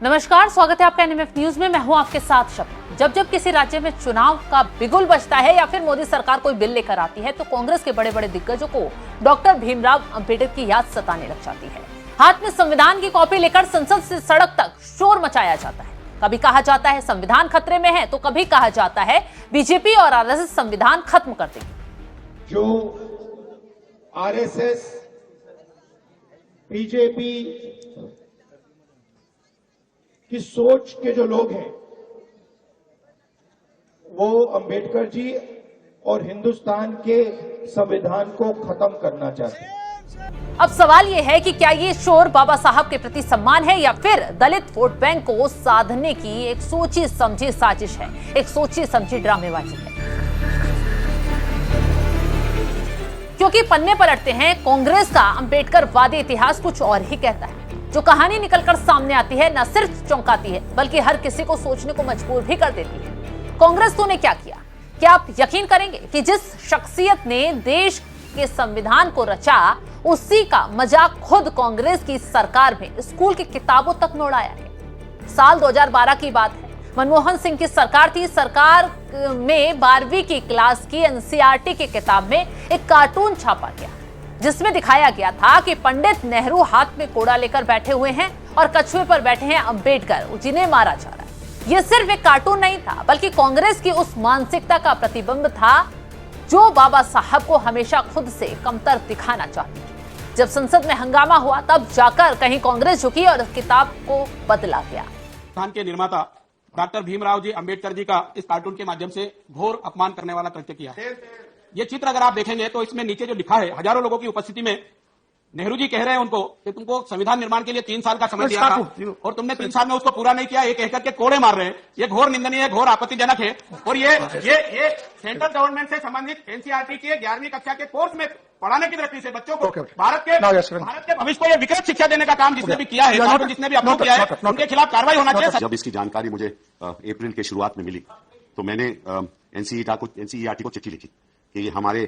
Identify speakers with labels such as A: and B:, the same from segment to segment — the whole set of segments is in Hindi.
A: नमस्कार, स्वागत है आपका एनएमएफ न्यूज में। मैं हूं आपके साथ शब्द। जब जब किसी राज्य में चुनाव का बिगुल बजता है या फिर मोदी सरकार कोई बिल लेकर आती है तो कांग्रेस के बड़े बड़े दिग्गजों को डॉक्टर भीमराव अंबेडकर की याद सताने लग जाती है। हाथ में संविधान की कॉपी लेकर संसद से सड़क तक शोर मचाया जाता है। कभी कहा जाता है संविधान खतरे में है तो कभी कहा जाता है बीजेपी और आरएसएस संविधान खत्म कर देगी।
B: जो आरएसएस, बीजेपी की सोच के जो लोग हैं वो अंबेडकर जी और हिंदुस्तान के संविधान को खत्म करना चाहते हैं।
A: अब सवाल यह है कि क्या ये शोर बाबा साहब के प्रति सम्मान है या फिर दलित वोट बैंक को साधने की एक सोची समझी साजिश है, एक सोची समझी ड्रामेबाजी है। क्योंकि पन्ने पलटते हैं, कांग्रेस का अंबेडकर वादी इतिहास कुछ और ही कहता है। जो कहानी निकलकर सामने आती है न सिर्फ चौंकाती है बल्कि हर किसी को सोचने को मजबूर भी कर देती है। कांग्रेस ने क्या किया? क्या आप यकीन करेंगे कि जिस शख्सियत ने देश के संविधान को रचा उसी का मजाक खुद कांग्रेस की सरकार में स्कूल की किताबों तक में उड़ाया है। साल 2012 की बात है। मनमोहन सिंह की सरकार थी। सरकार में 12वीं की क्लास की एनसीईआरटी की किताब में एक कार्टून छापा गया जिसमें दिखाया गया था कि पंडित नेहरू हाथ में कोड़ा लेकर बैठे हुए हैं और कछुए पर बैठे हैं अंबेडकर, जिन्हें मारा जा रहा है। यह सिर्फ एक कार्टून नहीं था बल्कि कांग्रेस की उस मानसिकता का प्रतिबिंब था जो बाबा साहब को हमेशा खुद से कमतर दिखाना चाहती थी। जब संसद में हंगामा हुआ तब जाकर कहीं कांग्रेस झुकी और इस किताब को बदला गया।
C: संविधान के निर्माता डॉक्टर भीमराव जी अंबेडकर जी का इस कार्टून के माध्यम से घोर अपमान करने वाला कृत्य किया है। ये चित्र अगर आप देखेंगे तो इसमें नीचे जो लिखा है, हजारों लोगों की उपस्थिति में नेहरू जी कह रहे हैं उनको कि तुमको संविधान निर्माण के लिए 3 साल का समय दिया था और तुमने 3 साल में उसको पूरा नहीं किया, ये कहकर के कोड़े मार रहे हैं। ये घोर निंदनीय है, घोर आपत्तिजनक है। और ये सेंट्रल गवर्नमेंट से संबंधित एनसीईआरटी के 11वीं कक्षा के कोर्स में पढ़ाने की दृष्टि से बच्चों को भारत के भविष्य को ये विकृत शिक्षा देने का काम जिसने भी किया है, जिसने भी अप्रूव किया है, उनके खिलाफ कार्रवाई होना चाहिए।
D: जब इसकी जानकारी मुझे अप्रैल के शुरुआत में मिली तो मैंने एनसीईआरटी को चिट्ठी लिखी कि ये हमारे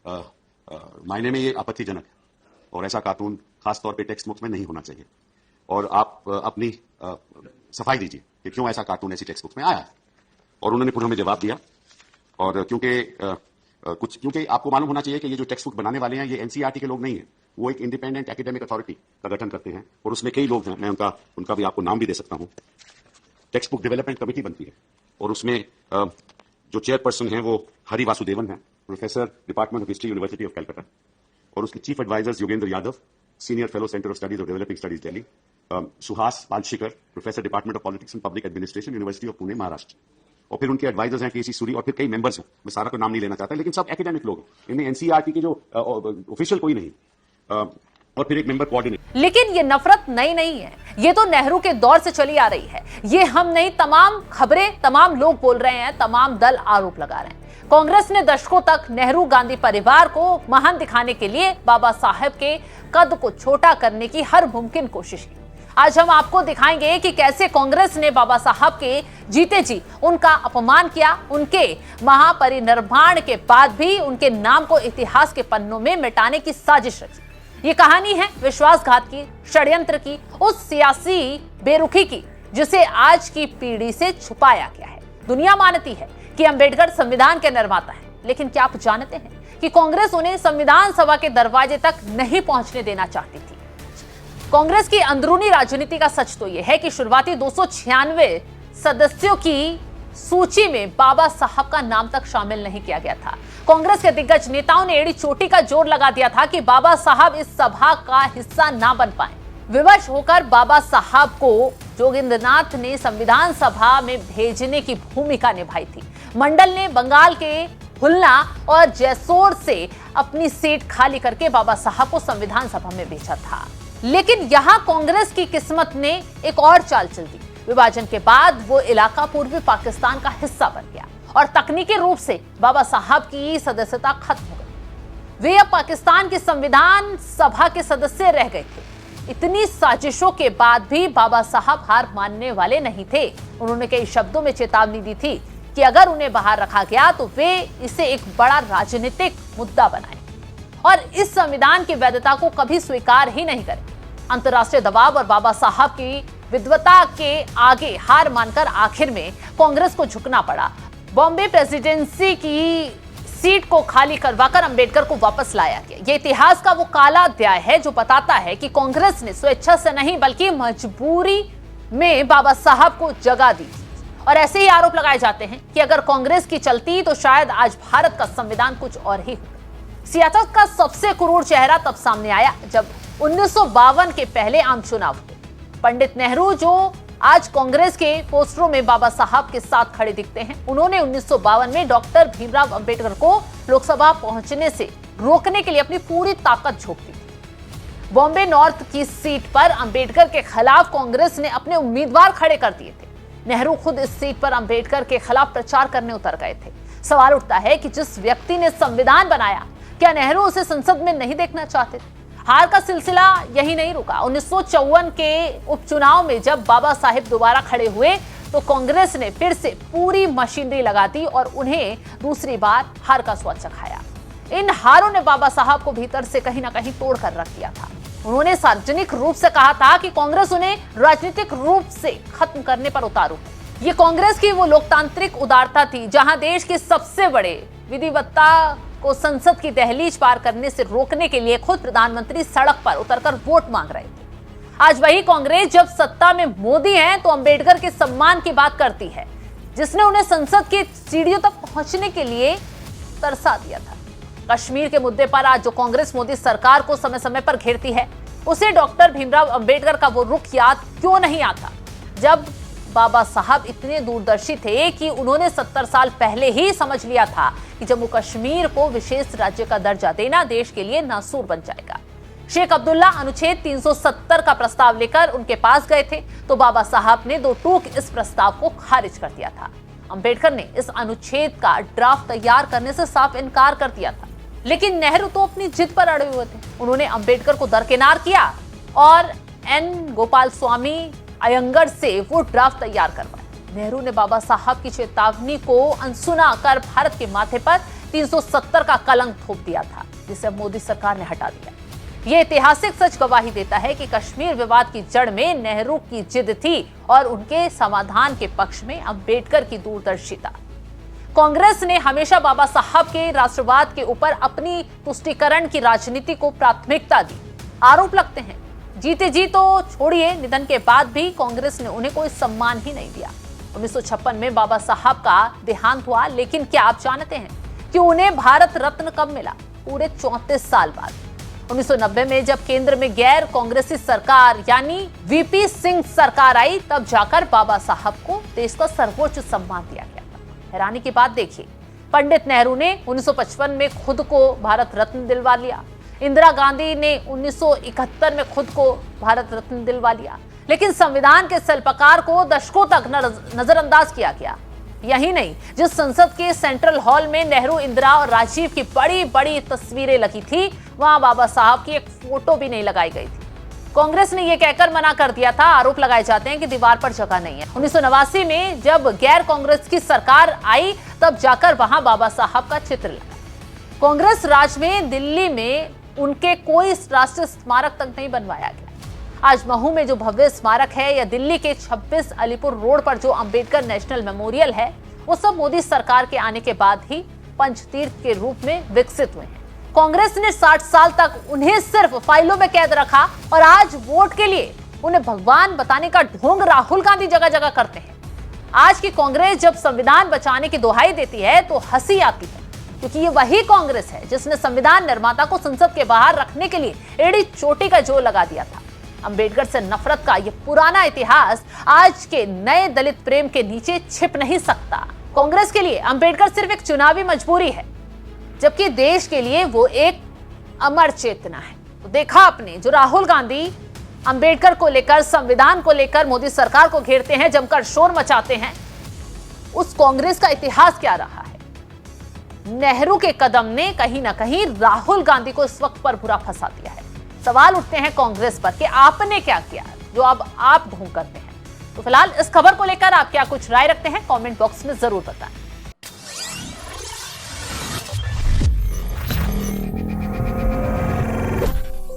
D: मायने में ये आपत्तिजनक है और ऐसा कार्टून खासतौर पे टेक्स्ट बुक्स में नहीं होना चाहिए और आप अपनी सफाई दीजिए कि क्यों ऐसा कार्टून ऐसी टेक्स्ट बुक्स में आया है। और उन्होंने फिर हमें जवाब दिया। और क्योंकि आपको मालूम होना चाहिए कि ये जो टेक्स्ट बुक बनाने वाले हैं ये एनसीईआरटी के लोग नहीं है, वो एक इंडिपेंडेंट एकेडमिक अथॉरिटी का गठन करते हैं और उसमें कई लोग हैं। मैं उनका भी आपको नाम भी दे सकता हूं। टेक्स्ट बुक डेवलपमेंट कमेटी बनती है और उसमें जो चेयरपर्सन हैं वो हरि वासुदेवन है, professor department of history university of Calcutta. और उसके chief advisers Yogendra Yadav, senior fellow centre of studies of developing studies Delhi, Suhas Palshikar, professor department of politics and public administration, university of Pune, Maharashtra. और फिर उनके एडवाइजर्स हैं केसी सूरी और फिर कई मेंबर्स हैं। मैं सारा को नाम नहीं लेना चाहता लेकिन सब एकेडमिक लोग हैं। इनमें एनसीईआरटी के जो ऑफिशियल कोई नहीं और फिर एक मेंबर कोऑर्डिनेटर।
A: लेकिन ये नफरत नई नहीं है, ये तो नेहरू के दौर से चली आ रही है। ये हम नहीं, तमाम खबरें, तमाम लोग बोल रहे हैं, तमाम दल आरोप लगा रहे हैं। कांग्रेस ने दशकों तक नेहरू गांधी परिवार को महान दिखाने के लिए बाबा साहब के कद को छोटा करने की हर मुमकिन कोशिश की। आज हम आपको दिखाएंगे कि कैसे कांग्रेस ने बाबा साहब के जीते जी उनका अपमान किया, उनके महापरिनिर्वाण के बाद भी उनके नाम को इतिहास के पन्नों में मिटाने की साजिश रची। ये कहानी है विश्वासघात की, षड्यंत्र की, उस सियासी बेरुखी की जिसे आज की पीढ़ी से छुपाया गया है। दुनिया मानती है कि अंबेडकर संविधान के निर्माता हैं, लेकिन क्या आप जानते हैं कि कांग्रेस उन्हें संविधान सभा के दरवाजे तक नहीं पहुंचने देना चाहती थी। कांग्रेस की अंदरूनी राजनीति का सच तो यह है कि शुरुआती 296 सदस्यों की सूची में बाबा साहब का नाम तक शामिल नहीं किया गया था। कांग्रेस के दिग्गज नेताओं ने एड़ी चोटी का जोर लगा दिया था कि बाबा साहब इस सभा का हिस्सा ना बन पाए। विवश होकर बाबा साहब को जोगिंद्रनाथ ने संविधान सभा में भेजने की भूमिका निभाई थी। मंडल ने बंगाल के हुलना और जैसोर से अपनी सीट खाली करके बाबा साहब को संविधान सभा में भेजा था। लेकिन यहां कांग्रेस की किस्मत ने एक और चाल चल दी। विभाजन के बाद वो इलाका पूर्वी पाकिस्तान का हिस्सा बन गया और तकनीकी रूप से बाबा साहब की सदस्यता खत्म हो गई। वे अब पाकिस्तान की संविधान सभा के सदस्य रह गए थे। इतनी साजिशों के बाद भी बाबा साहब हार मानने वाले नहीं थे। उन्होंने कई शब्दों में चेतावनी दी थी कि अगर उन्हें बाहर रखा गया तो वे इसे एक बड़ा राजनीतिक मुद्दा बनाएं और इस संविधान की वैधता को कभी स्वीकार ही नहीं करें। अंतर्राष्ट्रीय दबाव और बाबा साहब की विद्वता के आगे हार मानकर आखिर में कांग्रेस को झुकना पड़ा। बॉम्बे प्रेसिडेंसी की सीट को खाली करवाकर अंबेडकर को वापस लाया गया। ये इतिहास का वो काला अध्याय है जो बताता है कि कांग्रेस ने स्वेच्छा से नहीं बल्कि मजबूरी में बाबा साहब को जगह दी। और ऐसे ही आरोप लगाए जाते हैं कि अगर कांग्रेस की चलती तो शायद आज भारत का संविधान कुछ और ही होता। सियासत का सबसे क्रूर चेहरा तब सामने आया जब 1952 के पहले आम चुनाव हुए। पंडित नेहरू जो आज कांग्रेस के पोस्टरों में बाबा साहब के साथ खड़े दिखते हैं, उन्होंने 1952 में डॉक्टर भीमराव अंबेडकर को लोकसभा पहुंचने से रोकने के लिए अपनी पूरी ताकत झोंक दी थी। बॉम्बे नॉर्थ की सीट पर अंबेडकर के खिलाफ कांग्रेस ने अपने उम्मीदवार खड़े कर दिए थे। नेहरू खुद इस सीट पर अंबेडकर के खिलाफ प्रचार करने उतर गए थे। सवाल उठता है कि जिस व्यक्ति ने संविधान बनाया, क्या नेहरू उसे संसद में नहीं देखना चाहते थे? हार का सिलसिला यही नहीं रुका। 1954 के उपचुनाव में जब बाबा साहेब दोबारा खड़े हुए तो कांग्रेस ने फिर से पूरी मशीनरी लगा दी और उन्हें दूसरी बार हार का स्वाद चखाया। इन हारों ने बाबा साहब को भीतर से कहीं ना कहीं तोड़ कर रख दिया था। उन्होंने सार्वजनिक रूप से कहा था कि कांग्रेस उन्हें राजनीतिक रूप से खत्म करने पर उतारू है। ये कांग्रेस की वो लोकतांत्रिक उदारता थी जहां देश के सबसे बड़े विधिवत्ता को संसद की दहलीज पार करने से रोकने के लिए खुद प्रधानमंत्री सड़क पर उतरकर वोट मांग रहे थे। आज वही कांग्रेस जब सत्ता में मोदी है तो अंबेडकर के सम्मान की बात करती है, जिसने उन्हें संसद की सीढ़ियों तक पहुंचने के लिए तरसा दिया था। कश्मीर के मुद्दे पर आज जो कांग्रेस मोदी सरकार को समय समय पर घेरती है, उसे डॉक्टर भीमराव अंबेडकर का वो रुख याद क्यों नहीं आता जब बाबा साहब इतने दूरदर्शी थे कि उन्होंने 70 साल पहले ही समझ लिया था कि जम्मू कश्मीर को विशेष राज्य का दर्जा देना देश के लिए नासूर बन जाएगा। शेख अब्दुल्ला अनुच्छेद 370 का प्रस्ताव लेकर उनके पास गए थे तो बाबा साहब ने दो टूक इस प्रस्ताव को खारिज कर दिया था। अंबेडकर ने इस अनुच्छेद का ड्राफ्ट तैयार करने से साफ इनकार कर दिया था, लेकिन नेहरू तो अपनी जिद पर अड़े हुए थे। उन्होंने अंबेडकर को दरकिनार किया और एन गोपाल स्वामी अयंगर से वो ड्राफ्ट तैयार करवाया। नेहरू ने बाबा साहब की चेतावनी को अनसुना कर भारत के माथे पर 370 का कलंक थोप दिया था, जिसे अब मोदी सरकार ने हटा दिया। ये ऐतिहासिक सच गवाही देता है कि कश्मीर विवाद की जड़ में नेहरू की जिद थी और उनके समाधान के पक्ष में अंबेडकर की दूरदर्शिता। कांग्रेस ने हमेशा बाबा साहब के राष्ट्रवाद के ऊपर अपनी तुष्टीकरण की राजनीति को प्राथमिकता दी। आरोप लगते हैं जीते जी तो छोड़िए, निधन के बाद भी कांग्रेस ने उन्हें कोई सम्मान ही नहीं दिया। 1956 में बाबा साहब का देहांत हुआ, लेकिन क्या आप जानते हैं कि उन्हें भारत रत्न कब मिला? पूरे 34 साल बाद। 1990 में जब केंद्र में गैर कांग्रेसी सरकार यानी वीपी सिंह सरकार आई, तब जाकर बाबा साहब को देश का सर्वोच्च सम्मान दिया गया था। हैरानी की बात देखिए, पंडित नेहरू ने 1955 में खुद को भारत रत्न दिलवा लिया। इंदिरा गांधी ने 1971 में खुद को भारत रत्न दिलवा लिया, लेकिन संविधान के शिल्पकार को दशकों तक नजरअंदाज किया गया। यही नहीं, जिस संसद के सेंट्रल हॉल में नेहरू, इंदिरा और राजीव की बड़ी बड़ी तस्वीरें लगी थी, वहां बाबा साहब की एक फोटो भी नहीं लगाई गई थी। कांग्रेस ने यह कहकर मना कर दिया था। आरोप लगाए जाते हैं कि दीवार पर जगह नहीं है। 1989 में जब गैर कांग्रेस की सरकार आई, तब जाकर वहां बाबा साहब का चित्र लगा। कांग्रेस राज में दिल्ली में उनके कोई राष्ट्रीय स्मारक तक नहीं बनवाया गया। आज महू में जो भव्य स्मारक है या दिल्ली के 26 अलीपुर रोड पर जो अंबेडकर नेशनल मेमोरियल है, वो सब मोदी सरकार के आने के बाद ही पंचतीर्थ के रूप में विकसित हुए हैं। कांग्रेस ने 60 साल तक उन्हें सिर्फ फाइलों में कैद रखा और आज वोट के लिए उन्हें भगवान बताने का ढोंग राहुल गांधी जगह जगह करते हैं। आज की कांग्रेस जब संविधान बचाने की दुहाई देती है तो हंसी आती है, क्योंकि ये वही कांग्रेस है जिसने संविधान निर्माता को संसद के बाहर रखने के लिए एड़ी चोटी का जोर लगा दिया था। अंबेडकर से नफरत का ये पुराना इतिहास आज के नए दलित प्रेम के नीचे छिप नहीं सकता। कांग्रेस के लिए अंबेडकर सिर्फ एक चुनावी मजबूरी है, जबकि देश के लिए वो एक अमर चेतना है। तो देखा आपने, जो राहुल गांधी अंबेडकर को लेकर, संविधान को लेकर मोदी सरकार को घेरते हैं, जमकर शोर मचाते हैं, उस कांग्रेस का इतिहास क्या रहा है। नेहरू के कदम ने कहीं ना कहीं राहुल गांधी को इस वक्त पर बुरा फंसा दिया है। सवाल उठते हैं कांग्रेस पर कि आपने क्या किया जो अब आप ढोंग करते हैं। तो फिलहाल इस खबर को लेकर आप क्या कुछ राय रखते हैं, कमेंट बॉक्स में जरूर बताएं।